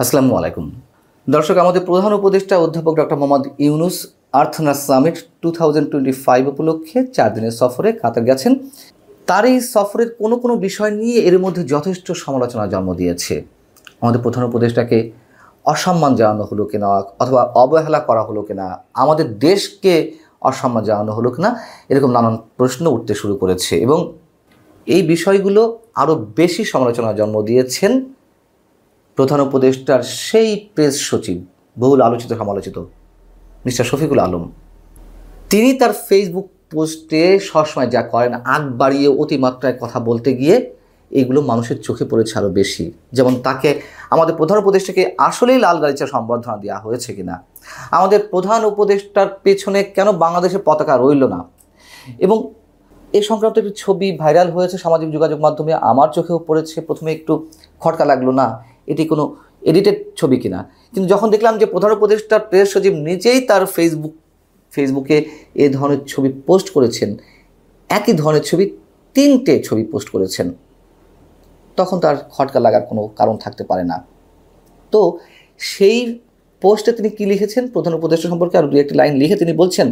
আসসালামু আলাইকুম দর্শক, আমাদের প্রধান উপদেষ্টা অধ্যাপক ডক্টর মোহাম্মদ ইউনুস আর্থনা সামিট 2025 উপলক্ষে 4 দিনের সফরে কাতার গেছেন। তার এই সফরের কোনো বিষয় নিয়ে এর মধ্যে যথেষ্ট সমালোচনা জন্ম দিয়েছে। আমাদের প্রধান উপদেষ্টাকে অসম্মান জানানো হলো কিনা, অথবা অবহেলা করা হলো কিনা, আমাদের দেশকে অসম্মান জানানো হলো কিনা, এরকম নানান প্রশ্ন উঠতে শুরু করেছে। এবং এই বিষয়গুলো আরও বেশি সমালোচনা জন্ম দিয়েছেন প্রধান উপদেষ্টার সেই প্রেস সচিব, বহুল আলোচিত সমালোচিত মিস্টার শফিকুল আলম। তিনি তার ফেসবুক পোস্টে সবসময় যা করেন, আগ বাড়িয়ে অতিমাত্রায় কথা বলতে গিয়ে এগুলো মানুষের চোখে পড়েছে আরও বেশি। যেমন তাকে, আমাদের প্রধান উপদেষ্টাকে আসলেই লাল গালিচা সম্বর্ধনা দেওয়া হয়েছে কিনা, আমাদের প্রধান উপদেষ্টার পেছনে কেন বাংলাদেশের পতাকা রইল না, এবং এই সংক্রান্ত একটি ছবি ভাইরাল হয়েছে সামাজিক যোগাযোগ মাধ্যমে। আমার চোখেও পড়েছে, প্রথমে একটু খটকা লাগলো না এটি কোনো এডিটেড ছবি কিনা, কিন্তু যখন দেখলাম যে প্রধান উপদেষ্টার প্রেস সচিব নিজেই তার ফেসবুকে এ ধরনের ছবি পোস্ট করেছেন, একই ধরনের ছবি 3টে ছবি পোস্ট করেছেন, তখন তার খটকা লাগার কোনো কারণ থাকতে পারে না। তো সেই পোস্টে তিনি কি লিখেছেন প্রধান উপদেষ্টা সম্পর্কে, আর 2-1 লাইন লিখে তিনি বলছেন,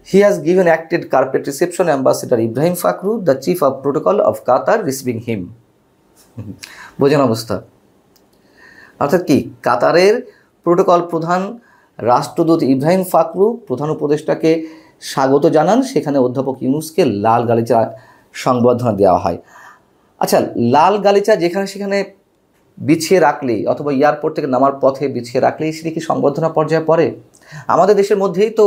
He has given acted carpet reception Ambassador Ibrahim Fakhru, the Chief of Protocol of Qatar, receiving him. বোঝেন অবস্থা। অর্থাৎ কি, কাতারের প্রোটোকল প্রধান রাষ্ট্রদূত ইব্রাহিম ফাখরু প্রধান উপদেষ্টাকে স্বাগত জানান, সেখানে অধ্যাপক ইউনুসকে লাল গালিচা সংবর্ধনা দেওয়া হয়। আচ্ছা, লাল গালিচা যেখানে সেখানে বিছিয়ে রাখলেই, অথবা এয়ারপোর্ট থেকে নামার পথে বিছিয়ে রাখলেই সেটি কি সংবর্ধনা পর্যায়ে পড়ে? আমাদের দেশের মধ্যেই তো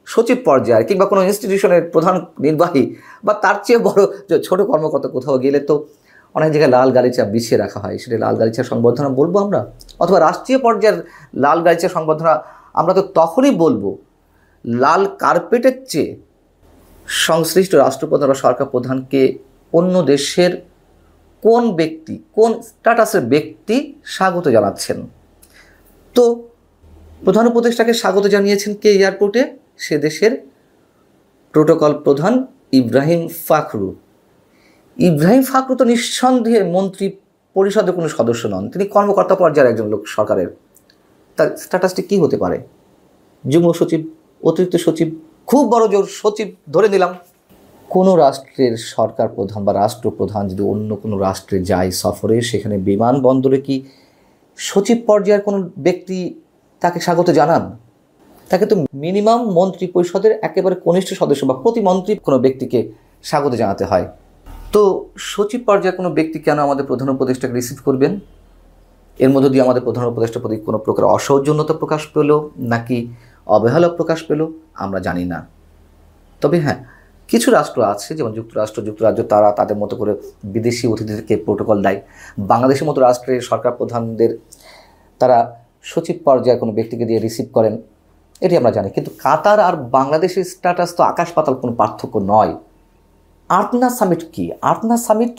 সচিব পর্যায়ে কিংবা কোনো ইনস্টিটিউশনের প্রধান নির্বাহী বা তার চেয়ে বড় ছোট কর্মকর্তা কোথাও গেলে তো অনেক জায়গায় লাল গালিচা বিছিয়ে রাখা হয়, সেটা লাল গালিচা সংবর্ধনা বলবো আমরা? অথবা রাষ্ট্রীয় পর্যায়ের লাল গালিচা সংবর্ধনা আমরা তো তখনই বলবো লাল কার্পেটের চেয়ে সংশ্লিষ্ট রাষ্ট্রপ্রধান বা সরকার প্রধানকে অন্য দেশের কোন ব্যক্তি, কোন স্ট্যাটাসের ব্যক্তি স্বাগত জানাচ্ছেন। তো প্রধান উপদেষ্টাকে স্বাগত জানিয়েছেন কে এয়ারপোর্টে? সে দেশের প্রোটোকল প্রধান ইব্রাহিম ফাখরু। ইব্রাহিম ফাখরু তো নিঃসন্দেহে মন্ত্রী পরিষদের কোনো সদস্য নন, তিনি কর্মকর্তা পর্যায়ের একজন লোক সরকারের। তার স্ট্যাটাসটি কী হতে পারে? যুগ্ম সচিব, অতিরিক্ত সচিব, খুব বড় জোর সচিব ধরে নিলাম। কোনো রাষ্ট্রের সরকার প্রধান বা রাষ্ট্রপ্রধান যদি অন্য কোনো রাষ্ট্রে যায় সফরে, সেখানে বিমানবন্দরে কি সচিব পর্যায়ের কোনো ব্যক্তি তাকে স্বাগত জানান? তাকে তো মিনিমাম মন্ত্রী পরিষদের একেবারে কনিষ্ঠ সদস্য বা প্রতিমন্ত্রী কোনো ব্যক্তিকে স্বাগত জানাতে হয়। তো সচিব পর্যায়ে কোনো ব্যক্তি কেন আমাদের প্রধান উপদেষ্টাকে রিসিভ করবেন? এর মধ্য দিয়ে আমাদের প্রধান উপদেষ্টার প্রতি কোনো প্রকার অসৌজন্যতা প্রকাশ পেল নাকি অবহেলা প্রকাশ পেল আমরা জানি না। তবে হ্যাঁ, কিছু রাষ্ট্র আছে, যেমন যুক্তরাজ্য, তারা তাদের মতো করে বিদেশি অতিথিদেরকে প্রোটোকল দেয়। বাংলাদেশের মতো রাষ্ট্রের সরকার প্রধানদের তারা সচিব পর্যায়ে কোনো ব্যক্তিকে দিয়ে রিসিভ করেন, এটি আমরা জানি। কিন্তু কাতার আর বাংলাদেশের স্ট্যাটাস তো আকাশ পাতাল কোনো পার্থক্য নয়। আর্থনা সামিট কি? আর্থনা সামিট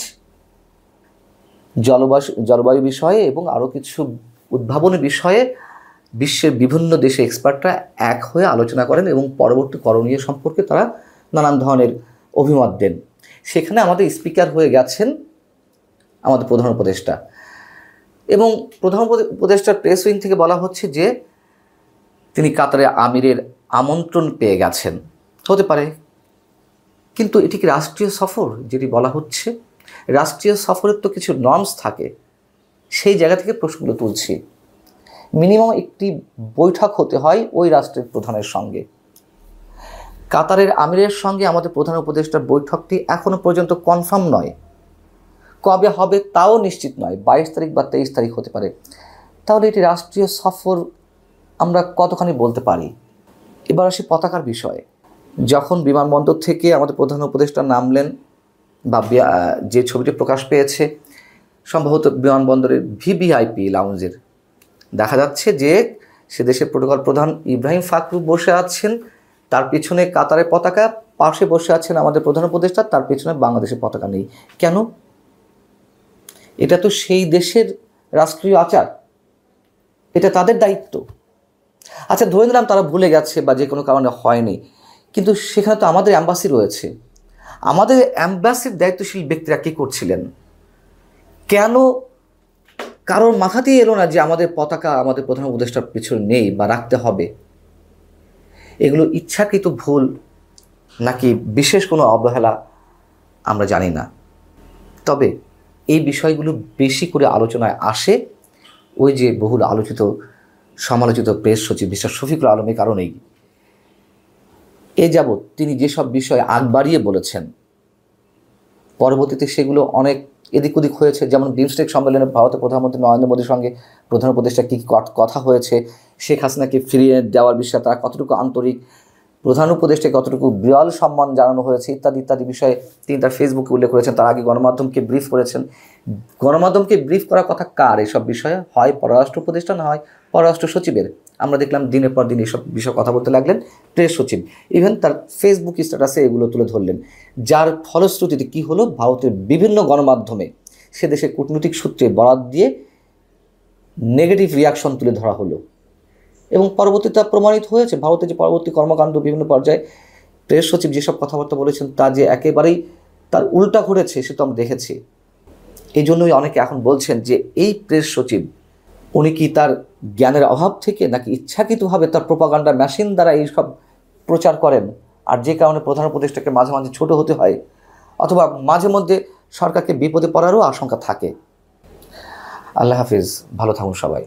জলবায়ু বিষয়ে এবং আরও কিছু উদ্ভাবনী বিষয়ে বিশ্বের বিভিন্ন দেশে এক্সপার্টরা এক হয়ে আলোচনা করেন এবং পরবর্তী করণীয় সম্পর্কে তারা নানান ধরনের অভিমত দেন। সেখানে আমাদের স্পিকার হয়ে গেছেন আমাদের প্রধান উপদেষ্টা, এবং প্রধান উপদেষ্টার প্রেস উইং থেকে বলা হচ্ছে যে তিনি কাতারে আমিরের আমন্ত্রণ পেয়ে গেছেন। হতে পারে, কিন্তু এটি কি রাষ্ট্রীয় সফর যেটি বলা হচ্ছে? রাষ্ট্রীয় সফরের তো কিছু নর্মস থাকে, সেই জায়গা থেকে প্রশ্নগুলো তুলছি। মিনিমাম একটি বৈঠক হতে হয় ওই রাষ্ট্রের প্রধানের সঙ্গে। কাতারের আমিরের সঙ্গে আমাদের প্রধান উপদেষ্টার বৈঠকটি এখনও পর্যন্ত কনফার্ম নয়, কবে হবে তাও নিশ্চিত নয়, 22 তারিখ বা 23 তারিখ হতে পারে। তাহলে এটি রাষ্ট্রীয় সফর আমরা কতখানি বলতে পারি? এবার আসি পতাকার বিষয়ে। যখন বিমানবন্দর থেকে আমাদের প্রধান উপদেষ্টা নামলেন, বা যে ছবিটি প্রকাশ পেয়েছে সম্ভবত বিমানবন্দরের ভিভিআইপি লাউঞ্জের, দেখা যাচ্ছে যে সে দেশের প্রোটোকল প্রধান ইব্রাহিম ফাখরু বসে আছেন, তার পিছনে কাতারের পতাকা, পাশে বসে আছেন আমাদের প্রধান উপদেষ্টা, তার পিছনে বাংলাদেশের পতাকা নেই। কেন? এটা তো সেই দেশের রাষ্ট্রীয় আচার, এটা তাদের দায়িত্ব। আচ্ছা, ধরে নিলাম তারা ভুলে গেছে বা যে কোনো কারণে হয়নি, কিন্তু সেখানে তো আমাদের অ্যাম্বাসি রয়েছে। আমাদের অ্যাম্বাসির দায়িত্বশীল ব্যক্তিরা কী করছিলেন? কেন কারোর মাথাতেই এলো না যে আমাদের পতাকা আমাদের প্রধান উপদেষ্টার পিছনে নেই বা রাখতে হবে। এগুলো ইচ্ছাকৃত ভুল নাকি বিশেষ কোনো অবহেলা আমরা জানি না। তবে এই বিষয়গুলো বেশি করে আলোচনায় আসে ওই যে বহুল আলোচিত সমালোচিত প্রেস সচিব মিস্টার শফিকুল আলমের কারণেই। এ যাবৎ তিনি যেসব বিষয়ে আগ বাড়িয়ে বলেছেন, পরবর্তীতে সেগুলো অনেক এদিক ওদিক হয়েছে। যেমন বিমস্টেক সম্মেলনে ভারতের প্রধানমন্ত্রী নরেন্দ্র মোদীর সঙ্গে প্রধান উপদেষ্টা কী কথা হয়েছে, শেখ হাসিনাকে ফিরিয়ে দেওয়ার বিষয়ে তারা কতটুকু আন্তরিক, প্রধান উপদেষ্টাকে কতটুকু বিরল সম্মান জানানো হয়েছে ইত্যাদি ইত্যাদি বিষয়ে তিনি তার ফেসবুকে উল্লেখ করেছেন। তার আগে গণমাধ্যমকে ব্রিফ করেছেন। গণমাধ্যমকে ব্রিফ করার কথা কার এসব বিষয়ে? হয় পররাষ্ট্র উপদেষ্টা, না হয় পররাষ্ট্র সচিবের। আমরা দেখলাম দিনের পর দিন এইসব বিষয়ে কথা বলতে লাগলেন প্রেস সচিব। ইভেন তার ফেসবুক স্ট্যাটাসে এগুলো তুলে ধরলেন, যার ফলশ্রুতিতে কী হলো, ভারতের বিভিন্ন গণমাধ্যমে সে দেশের কূটনৈতিক সূত্রে বরাত দিয়ে নেগেটিভ রিয়াকশন তুলে ধরা হলো এবং পরবর্তীতে তা প্রমাণিত হয়েছে। ভারতের যে পরবর্তী কর্মকাণ্ড বিভিন্ন পর্যায়ে প্রেস সচিব যেসব কথাবার্তা বলেছেন তা যে একেবারেই তার উল্টা ঘটেছে সে তো আমরা দেখেছি। এই জন্যই অনেকে এখন বলছেন যে এই প্রেস সচিব উনি কি তার জ্ঞানের অভাব থেকে নাকি ইচ্ছাকৃতভাবে তার প্রোপাগান্ডা মেশিন দ্বারা এইসব প্রচার করেন, আর যে কারণে প্রধান উপদেষ্টাকে মাঝে মাঝে ছোট হতে হয়, অথবা মাঝে মধ্যে সরকারকে বিপদে পড়ারও আশঙ্কা থাকে। আল্লাহ হাফিজ, ভালো থাকুন সবাই।